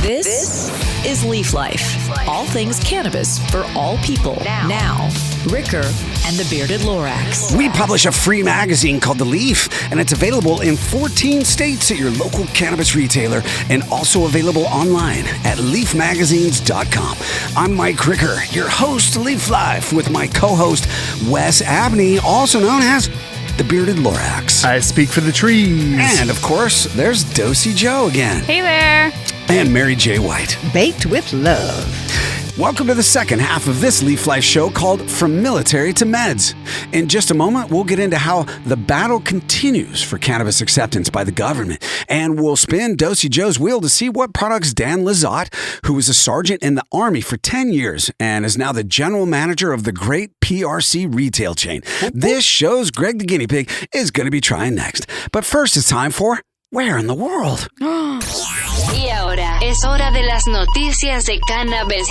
This is Leaf Life. All things cannabis for all people. Now, Ricker and the Bearded Lorax. We publish a free magazine called The Leaf, and it's available in 14 states at your local cannabis retailer and also available online at leafmagazines.com. I'm Mike Ricker, your host of Leaf Life, with my co-host Wes Abney, also known as the Bearded Lorax. I speak for the trees. And, of course, there's Dosey Joe again. Hey there. And Mary J. White. Baked with love. Welcome to the second half of this Leaf Life show called From Military to Meds. In just a moment, we'll get into how the battle continues for cannabis acceptance by the government. And we'll spin Dosey Joe's wheel to see what products Dan LIZOTTE, who was a sergeant in the Army for 10 years and is now the general manager of the great PRC retail chain. This show's Greg the Guinea Pig is going to be trying next. But first, it's time for Where in the World? Y ahora es hora de las noticias de cannabis.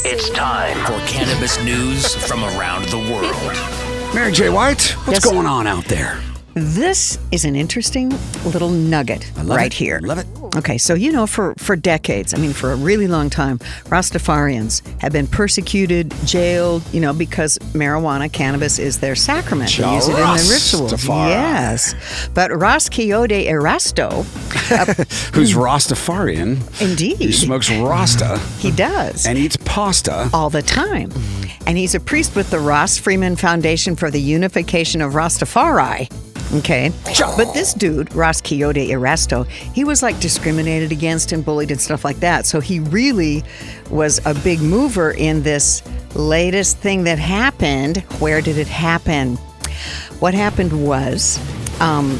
It's time for cannabis news from around the world. Mary J. White, what's going on out there? This is an interesting little nugget right here. Love it. Okay, so for decades, for a really long time, Rastafarians have been persecuted, jailed, because marijuana, cannabis is their sacrament. They use it in their rituals. Rastafari. Yes. But Ras Quixote Erasto, who's Rastafarian. Indeed. He smokes Rasta. He does. And eats pasta. All the time. And he's a priest with the Ross Freeman Foundation for the Unification of Rastafari. Okay. But this dude, Ras Quixote Erasto, he was discriminated against and bullied and stuff like that. So he really was a big mover in this latest thing that happened. Where did it happen? What happened was I'm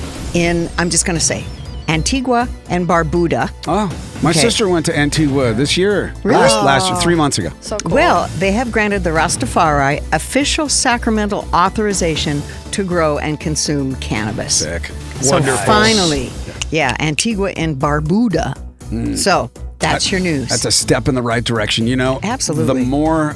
just going to say, Antigua and Barbuda. Oh, my sister went to Antigua this year. Really? Last year, 3 months ago. So cool. Well, they have granted the Rastafari official sacramental authorization to grow and consume cannabis. Sick. So Wonderful. finally, Antigua and Barbuda. So that's your news. That's a step in the right direction. Absolutely. The more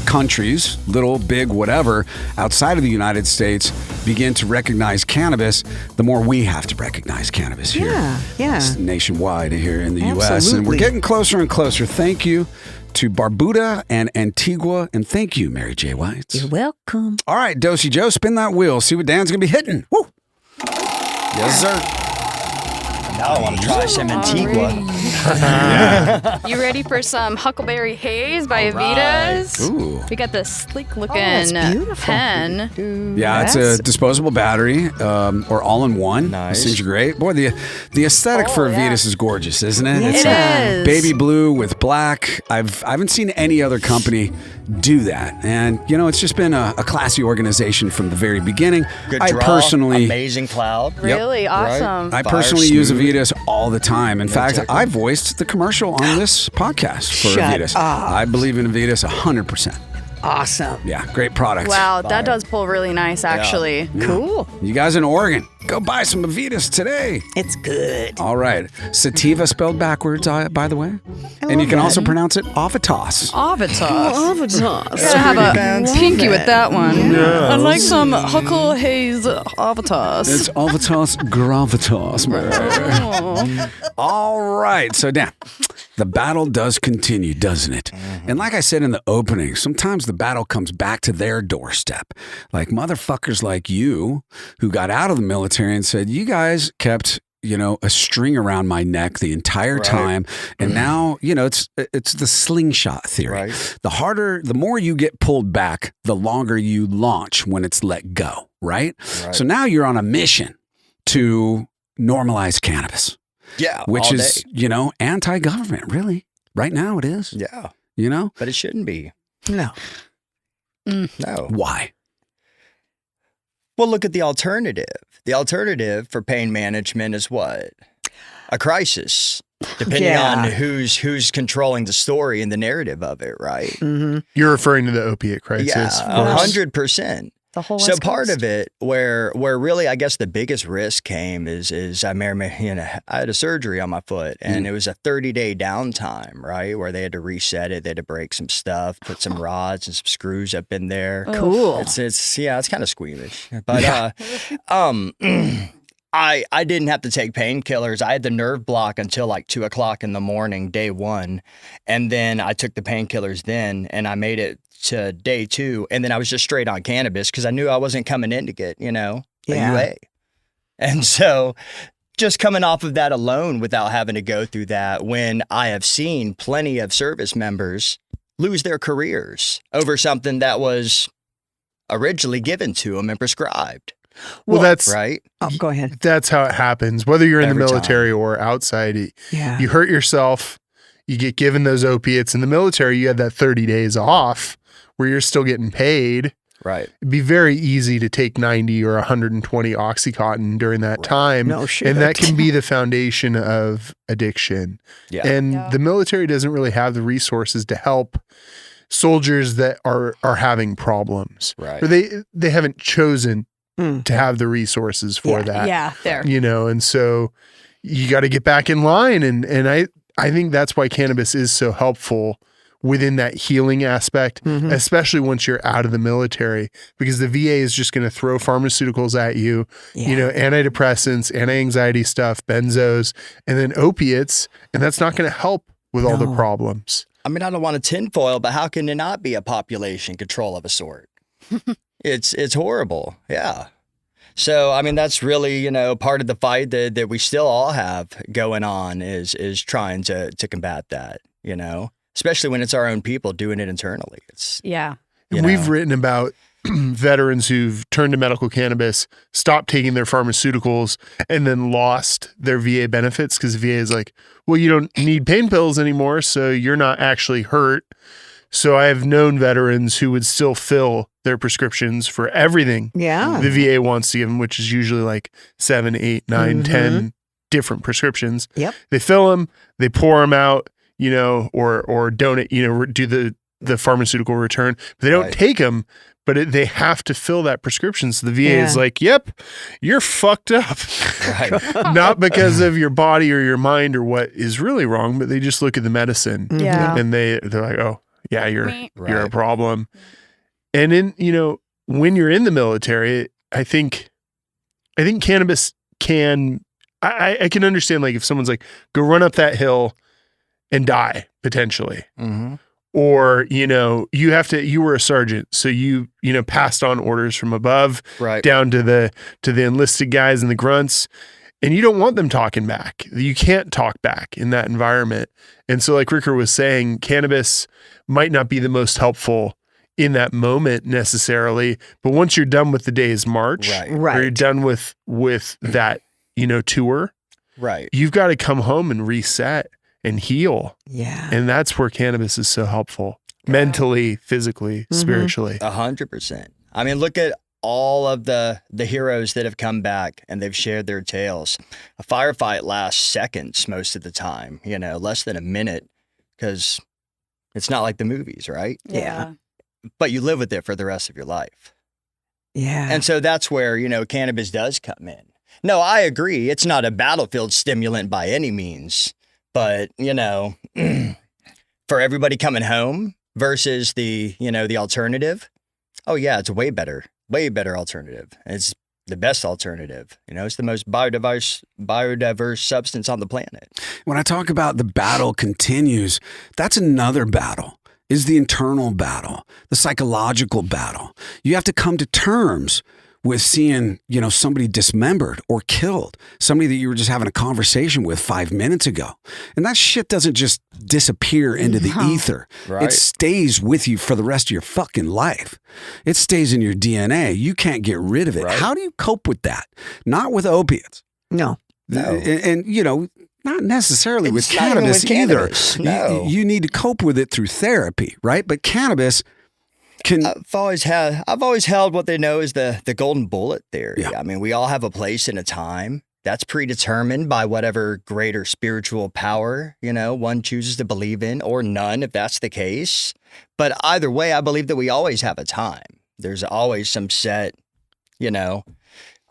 countries, little, big, whatever, outside of the United States begin to recognize cannabis, the more we have to recognize cannabis here. Yeah. It's nationwide here in the U.S. And Absolutely. we're getting closer and closer. Thank you to Barbuda and Antigua, and thank you, Mary J. White. You're welcome. All right, Dosey Joe, spin that wheel. See what Dan's going to be hitting. Woo! Yes, sir. Now I want to try some Antigua. You ready for some Huckleberry Haze by Avitas? Ooh. We got this sleek looking that's beautiful. pen. Yeah, it's a disposable battery, or all-in-one. Nice. These things are great. Boy, the aesthetic for Avitas is gorgeous, isn't it? It's It is. baby blue with black. I haven't seen any other company do that. And, it's just been a classy organization from the very beginning. Good I draw, personally... amazing cloud. Really awesome. I Fire personally use smooth. Avitas all the time. In fact, exactly. I voiced the commercial on this podcast for Shut Avitas. up. I believe in Avitas 100%. Awesome. Yeah, great products. Wow, that does pull really nice, actually. Cool. You guys in Oregon, go buy some Avitas today. It's good. All right. Sativa spelled backwards, by the way. And you can also pronounce it Avitas. Avitas. Gotta have a pinky with that one. I'd like some Huckle Haze Avitas. It's Avitas Gravitas, man. All right. So, Dan, the battle does continue, doesn't it? And like I said in the opening, sometimes the battle comes back to their doorstep. Like motherfuckers like you who got out of the military and said, you guys kept, a string around my neck the entire time. And now, it's the slingshot theory. Right. The more you get pulled back, the longer you launch when it's let go. Right? So now you're on a mission to normalize cannabis. Yeah, Which all is, day. Anti-government, really. Right now it is. Yeah, but it shouldn't be. No. No. Why? Well, look at the alternative. The alternative for pain management is what? A crisis, depending on who's controlling the story and the narrative of it, right? Mm-hmm. You're referring to the opiate crisis. Yeah, 100%. The whole So West part Coast. of it, where really, I guess the biggest risk came is I had a surgery on my foot, and it was a 30-day downtime, right, where they had to reset it, they had to break some stuff, put some rods and some screws up in there. Cool. It's kind of squeamish, but I didn't have to take painkillers. I had the nerve block until like 2 o'clock in the morning, day 1. And then I took the painkillers then, and I made it to day 2. And then I was just straight on cannabis because I knew I wasn't coming in to get, a UA. And so just coming off of that alone without having to go through that, when I have seen plenty of service members lose their careers over something that was originally given to them and prescribed. Well, that's right. Oh, go ahead. That's how it happens. Whether you're in Every the military or outside, you hurt yourself, you get given those opiates. In the military, you had that 30 days off where you're still getting paid. Right. It'd be very easy to take 90 or 120 Oxycontin during that time. No shit. And that can be the foundation of addiction. Yeah. And the military doesn't really have the resources to help soldiers that are having problems. Right. Or they haven't chosen to have the resources for that. Yeah, there. And so you got to get back in line. And I think that's why cannabis is so helpful within that healing aspect, especially once you're out of the military, because the VA is just going to throw pharmaceuticals at you, antidepressants, anti-anxiety stuff, benzos, and then opiates. And that's not going to help with all the problems. I mean, I don't want a tinfoil, but how can there not be a population control of a sort? It's horrible. Yeah. So, I mean, that's really, part of the fight that we still all have going on is trying to combat that, especially when it's our own people doing it internally. We've written about veterans who've turned to medical cannabis, stopped taking their pharmaceuticals, and then lost their VA benefits because VA is like, well, you don't need pain pills anymore, so you're not actually hurt. So I have known veterans who would still fill their prescriptions for everything the VA wants to give them, which is usually like 7, 8, 9, 10 different prescriptions. Yep. They fill them, they pour them out, or donate, do the pharmaceutical return. But they don't take them, but they have to fill that prescription. So the VA is like, yep, you're fucked up. Right. Not because of your body or your mind or what is really wrong, but they just look at the medicine and they're like, oh, yeah, you're a problem. And when you're in the military, I think cannabis can, I can understand, like, if someone's like, go run up that hill and die potentially. Mm-hmm. Or, you were a sergeant, so you passed on orders from above down to the enlisted guys and the grunts. And you don't want them talking back. You can't talk back in that environment. And so, like Ricker was saying, cannabis might not be the most helpful in that moment necessarily, but once you're done with the day's march, or you're done with that, tour, you've got to come home and reset and heal. Yeah. And that's where cannabis is so helpful, mentally, physically, spiritually. 100%. I mean, look at all of the heroes that have come back and they've shared their tales. A firefight lasts seconds most of the time, less than a minute, because it's not like the movies, right? Yeah. But you live with it for the rest of your life. Yeah. And so that's where, cannabis does come in. No, I agree. It's not a battlefield stimulant by any means, but, for everybody coming home versus the alternative. Oh yeah, it's way better alternative. It's the best alternative. It's the most biodiverse substance on the planet. When I talk about the battle continues, that's another battle. Is the internal battle, the psychological battle. You have to come to terms with seeing, somebody dismembered or killed, somebody that you were just having a conversation with 5 minutes ago. And that shit doesn't just disappear into the ether. Right. It stays with you for the rest of your fucking life. It stays in your DNA. You can't get rid of it. Right. How do you cope with that? Not with opiates. No. And not necessarily with It's not even cannabis with either. cannabis, no. You need to cope with it through therapy, right? But cannabis can. I've always held what they know is the golden bullet theory. Yeah. I mean, we all have a place and a time that's predetermined by whatever greater spiritual power, one chooses to believe in, or none, if that's the case. But either way, I believe that we always have a time. There's always some set,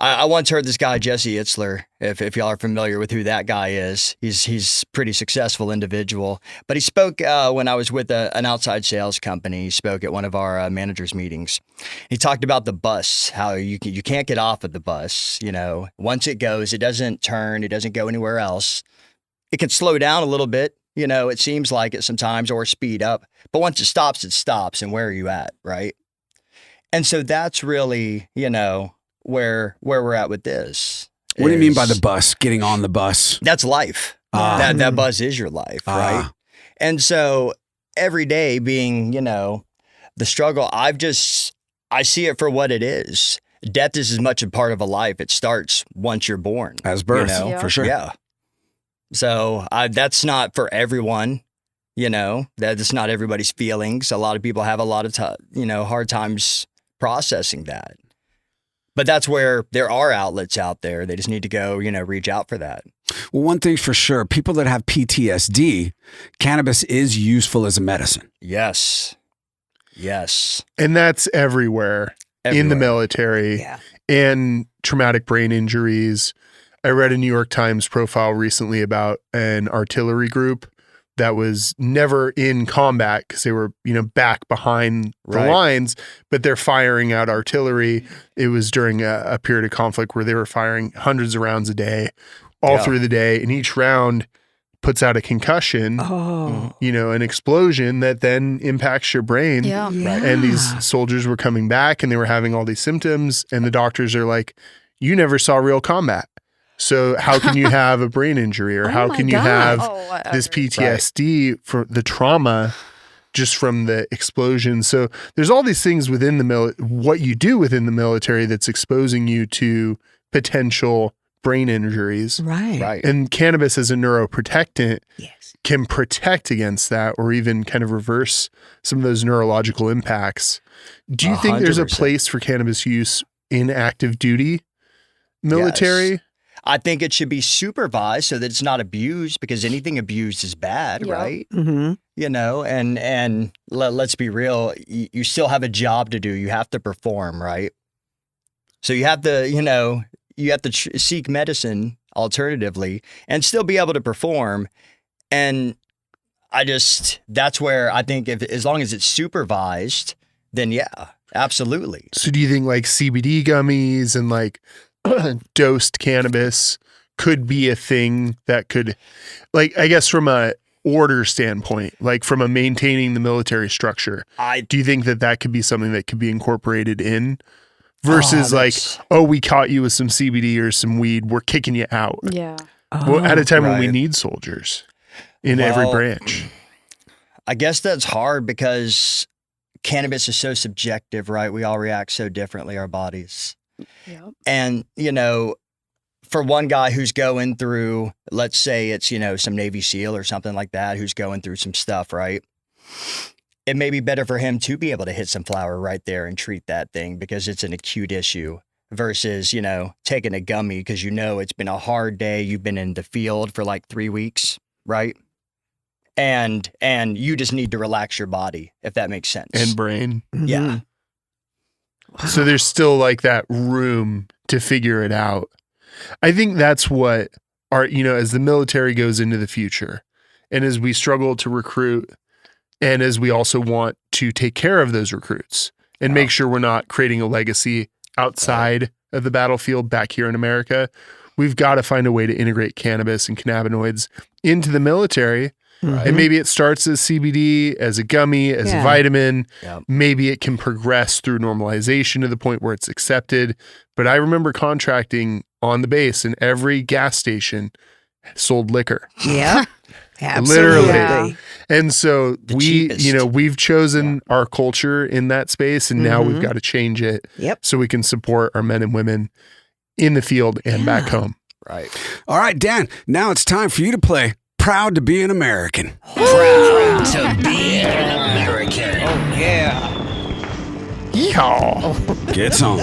I once heard this guy, Jesse Itzler, if y'all are familiar with who that guy is. He's a pretty successful individual. But he spoke when I was with an outside sales company. He spoke at one of our managers' meetings. He talked about the bus, how you can't get off of the bus. You know, once it goes, it doesn't turn, it doesn't go anywhere else. It can slow down a little bit, you know, it seems like it sometimes, or speed up. But once it stops, and where are you at, right? And so that's really, you know, where we're at with this. What do you mean by the bus, getting on the bus? That's life. That bus is your life, right? And so every day being, you know, the struggle, I see it for what it is. Death is as much a part of a life. It starts once you're born. As birth, you know? For sure. Yeah. So that's not for everyone, you know, that's not everybody's feelings. A lot of people have a lot of, hard times processing that. But that's where there are outlets out there. They just need to go, you know, reach out for that. Well, one thing for sure, people that have PTSD, cannabis is useful as a medicine. Yes. Yes. And that's everywhere. In the military and traumatic brain injuries. I read a New York Times profile recently about an artillery group that was never in combat because they were, you know, back behind the lines, but they're firing out artillery. It was during a period of conflict where they were firing hundreds of rounds a day, all through the day. And each round puts out a concussion, you know, an explosion that then impacts your brain. Yeah. And these soldiers were coming back and they were having all these symptoms. And the doctors are like, you never saw real combat. So how can you have a brain injury or how can you have this PTSD for the trauma just from the explosion? So there's all these things within the what you do within the military that's exposing you to potential brain injuries. Right. And cannabis as a neuroprotectant can protect against that or even kind of reverse some of those neurological impacts. Do you think there's a place for cannabis use in active duty military? Yes. I think it should be supervised so that it's not abused because anything abused is bad, right? Mm-hmm. You know, and let's be real, you still have a job to do. You have to perform, right? So you have to, you know, seek medicine alternatively and still be able to perform. And that's where I think as long as it's supervised, then yeah, absolutely. So do you think like CBD gummies and like dosed cannabis could be a thing that could, like, I guess from a order standpoint, like from a maintaining the military structure, do you think that could be something that could be incorporated in versus we caught you with some CBD or some weed, we're kicking you out? Yeah. Well, at a time when we need soldiers in every branch. I guess that's hard because cannabis is so subjective, right? We all react so differently, our bodies. Yep. And, you know, for one guy who's going through, let's say it's, you know, some Navy SEAL or something like that, who's going through some stuff, right? It may be better for him to be able to hit some flower right there and treat that thing because it's an acute issue versus, you know, taking a gummy because, you know, it's been a hard day. You've been in the field for like 3 weeks, right? And you just need to relax your body, if that makes sense. And brain. Mm-hmm. Yeah. Wow. So there's still like that room to figure it out. I think that's what as the military goes into the future and as we struggle to recruit and as we also want to take care of those recruits and make sure we're not creating a legacy outside of the battlefield back here in America, we've got to find a way to integrate cannabis and cannabinoids into the military. Right. And maybe it starts as CBD, as a gummy, as a vitamin. Yep. Maybe it can progress through normalization to the point where it's accepted. But I remember contracting on the base and every gas station sold liquor. Yeah. Absolutely. Literally. Yeah. And so we've chosen our culture in that space and now we've got to change it so we can support our men and women in the field and back home. Right. All right, Dan, now it's time for you to play Proud to Be an American. Proud to be an American. Oh, yeah. Yeehaw. Get some.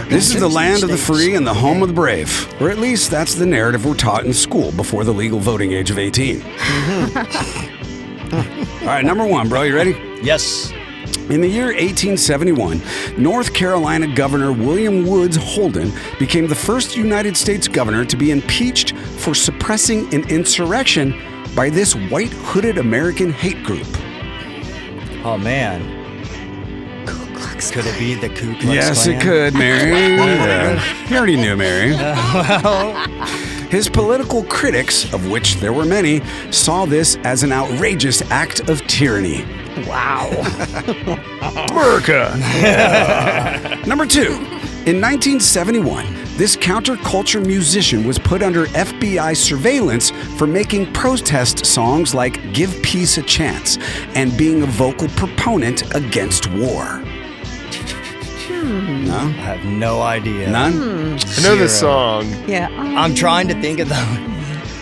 This is the land of the free and the home of the brave. Or at least that's the narrative we're taught in school before the legal voting age of 18. All right, number one, bro. You ready? Yes. In the year 1871, North Carolina Governor William Woods Holden became the first United States governor to be impeached for suppressing an insurrection by this white hooded American hate group. Oh, man. Could it be the Ku Klux Klan? Yes, it could, Mary. You already knew, Mary. His political critics, of which there were many, saw this as an outrageous act of tyranny. Wow. America. Number 2. In 1971, this counterculture musician was put under FBI surveillance for making protest songs like Give Peace a Chance and being a vocal proponent against war. No? I have no idea. None? I know the song. Yeah. I'm trying to think of the...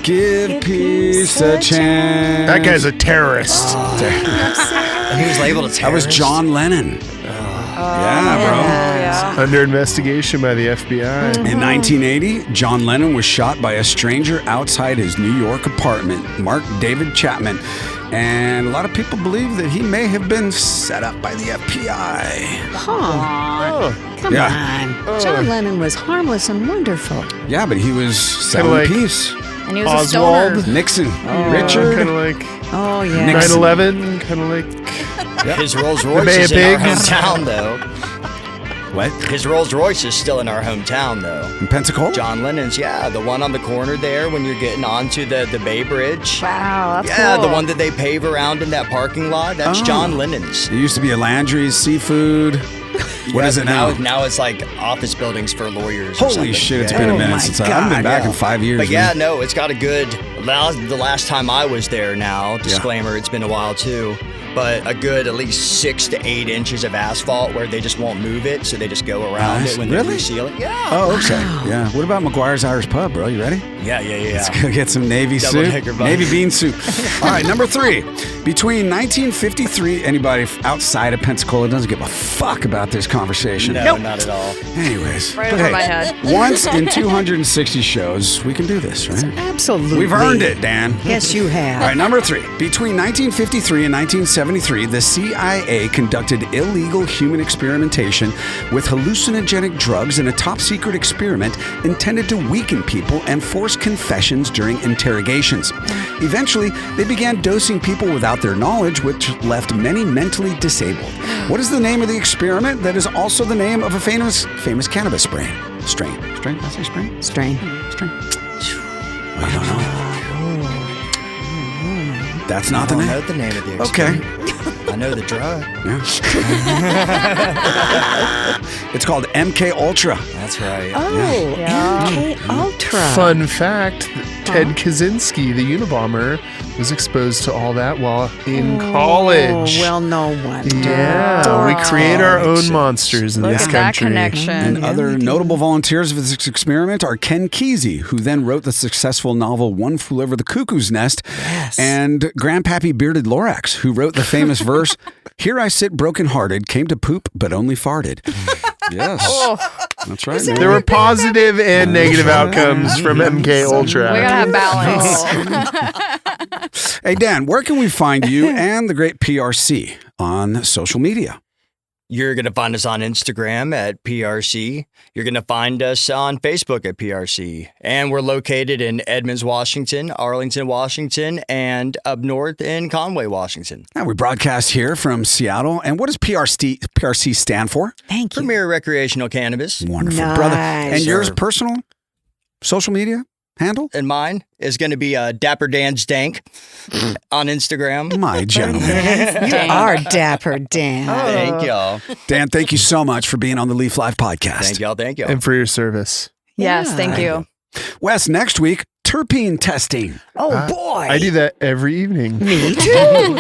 Give peace a chance. That guy's a terrorist. And he was labeled a terrorist? That was John Lennon. Yeah, bro. Under investigation by the FBI. In 1980, John Lennon was shot by a stranger outside his New York apartment, Mark David Chapman. And a lot of people believe that he may have been set up by the FBI. Come on. John Lennon was harmless and wonderful. Yeah, but he was selling peace. And he was Oswald. a stoner. Nixon. Richard. Kind of like Oh, yeah. 9/11. Kind of like... His Rolls Royce is in our hometown, though. What? His Rolls Royce is still in our hometown, though. In Pensacola? John Lennon's, yeah. The one on the corner there when you're getting onto the Bay Bridge. Wow, that's Yeah, cool. the one that they pave around in that parking lot. That's John Lennon's. It used to be a Landry's Seafood. What is it now? Now it's like office buildings for lawyers. Holy or something. shit, it's Yeah. been a Oh minute my since I haven't been God, back in 5 years. But yeah, man. no, it's got a good. The last time I was there now, disclaimer, it's been a while too, but a good at least 6 to 8 inches of asphalt where they just won't move it, so they just go around Nice. it when Really? they reseal it. Yeah. Oh, okay. Yeah. What about McGuire's Irish Pub, bro? You ready? Yeah. Let's go get some Navy Double soup. decker bun. Navy bean soup. All right, number 3. Between 1953, anybody outside of Pensacola doesn't give a fuck about this conversation. No, not at all. Anyways. Right but over my head. Once in 260 shows, we can do this, right? Absolutely. We've earned it, Dan. Yes, you have. All right, number 3. Between 1953 and 1973, the CIA conducted illegal human experimentation with hallucinogenic drugs in a top-secret experiment intended to weaken people and force confessions during interrogations. Eventually, they began dosing people without their knowledge, which left many mentally disabled. What is the name of the experiment that is also the name of a famous cannabis strain? Strain? Did I say strain? Strain. I don't know. That's not the I name. know the name of the Okay. experiment. I know the drug. Yeah. It's called MK Ultra. That's right. Oh, MK Ultra. Fun fact, Ted Kaczynski, the Unabomber, was exposed to all that while in college. Oh, well, no wonder. Yeah, we create our own monsters in Look this at that country. connection. And other notable volunteers of this experiment are Ken Kesey, who then wrote the successful novel One Flew Over the Cuckoo's Nest, and Grandpappy Bearded Lorax, who wrote the famous verse, "Here I sit brokenhearted, came to poop but only farted." Yes, that's right. There were positive and negative outcomes from MK Ultra. We gotta have balance. Hey, Dan, where can we find you and the great PRC on social media? You're going to find us on Instagram at PRC. You're going to find us on Facebook at PRC. And we're located in Edmonds, Washington, Arlington, Washington, and up north in Conway, Washington. Now, we broadcast here from Seattle. And what does PRC stand for? Thank you. Premier Recreational Cannabis. Wonderful, brother. And Nice. yours personal social media handle? And mine is going to be Dapper Dan Stank on Instagram. My gentleman. You are Dapper Dan. Thank y'all. Dan, thank you so much for being on the Leaf Life podcast. Thank y'all. Thank y'all. And for your service. Yes, Yeah. thank you. Wes, next week, terpene testing. Oh, boy. I do that every evening. Me too.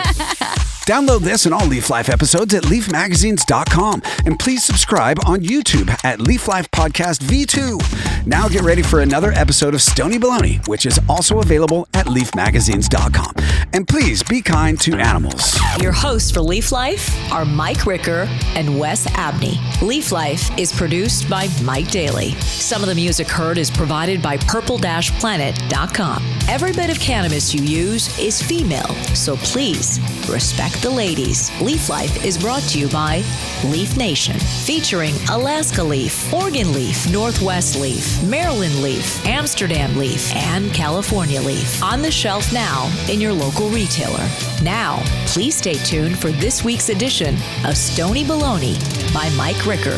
Download this and all Leaf Life episodes at leafmagazines.com. And please subscribe on YouTube at Leaf Life Podcast V2. Now get ready for another episode of Stony Baloney, which is also available at leafmagazines.com. And please be kind to animals. Your hosts for Leaf Life are Mike Ricker and Wes Abney. Leaf Life is produced by Mike Daly. Some of the music heard is provided by purple-planet.com. Every bit of cannabis you use is female, so please respect the ladies. Leaf Life is brought to you by Leaf Nation, featuring Alaska Leaf, Oregon Leaf, Northwest Leaf, Maryland Leaf, Amsterdam Leaf, and California Leaf. On the shelf now in your local retailer. Now, please stay tuned for this week's edition of Stony Baloney by Mike Ricker.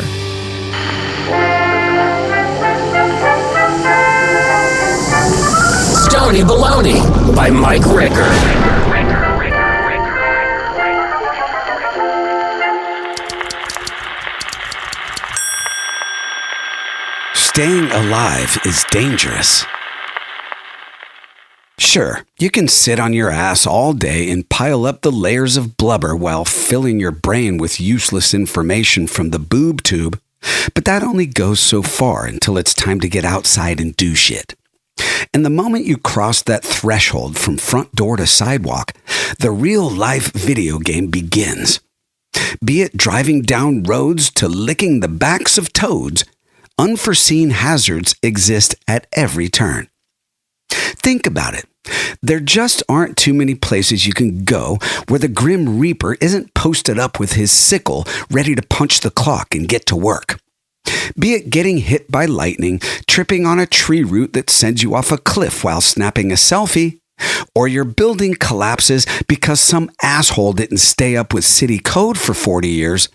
Stony Baloney by Mike Ricker. Staying alive is dangerous. Sure, you can sit on your ass all day and pile up the layers of blubber while filling your brain with useless information from the boob tube, but that only goes so far until it's time to get outside and do shit. And the moment you cross that threshold from front door to sidewalk, the real-life video game begins. Be it driving down roads to licking the backs of toads, unforeseen hazards exist at every turn. Think about it. There just aren't too many places you can go where the Grim Reaper isn't posted up with his sickle ready to punch the clock and get to work. Be it getting hit by lightning, tripping on a tree root that sends you off a cliff while snapping a selfie, or your building collapses because some asshole didn't stay up with city code for 40 years,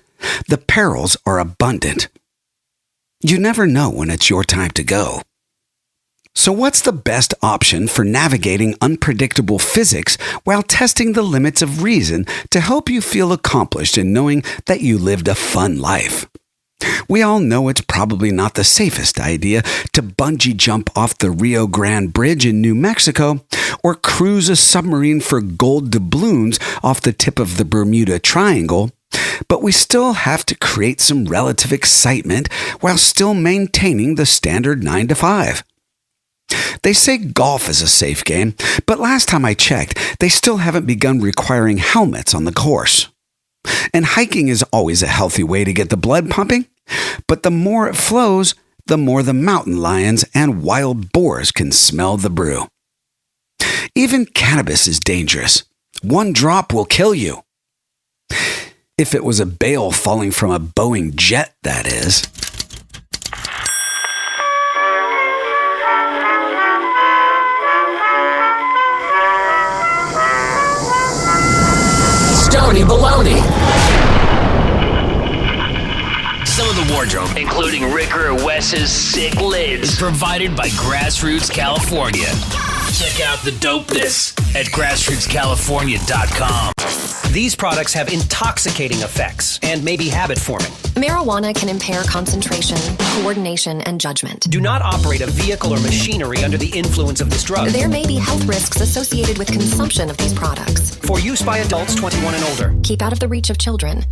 the perils are abundant. You never know when it's your time to go. So what's the best option for navigating unpredictable physics while testing the limits of reason to help you feel accomplished in knowing that you lived a fun life? We all know it's probably not the safest idea to bungee jump off the Rio Grande Bridge in New Mexico or cruise a submarine for gold doubloons off the tip of the Bermuda Triangle, but we still have to create some relative excitement while still maintaining the standard 9 to 5. They say golf is a safe game, but last time I checked, they still haven't begun requiring helmets on the course. And hiking is always a healthy way to get the blood pumping, but the more it flows, the more the mountain lions and wild boars can smell the brew. Even cannabis is dangerous. One drop will kill you. If it was a bale falling from a Boeing jet, that is. Stony Baloney. Some of the wardrobe, including Ricker or Wes's sick lids, is provided by Grassroots California. Check out the dopeness at grassrootscalifornia.com. These products have intoxicating effects and may be habit-forming. Marijuana can impair concentration, coordination, and judgment. Do not operate a vehicle or machinery under the influence of this drug. There may be health risks associated with consumption of these products. For use by adults 21 and older. Keep out of the reach of children.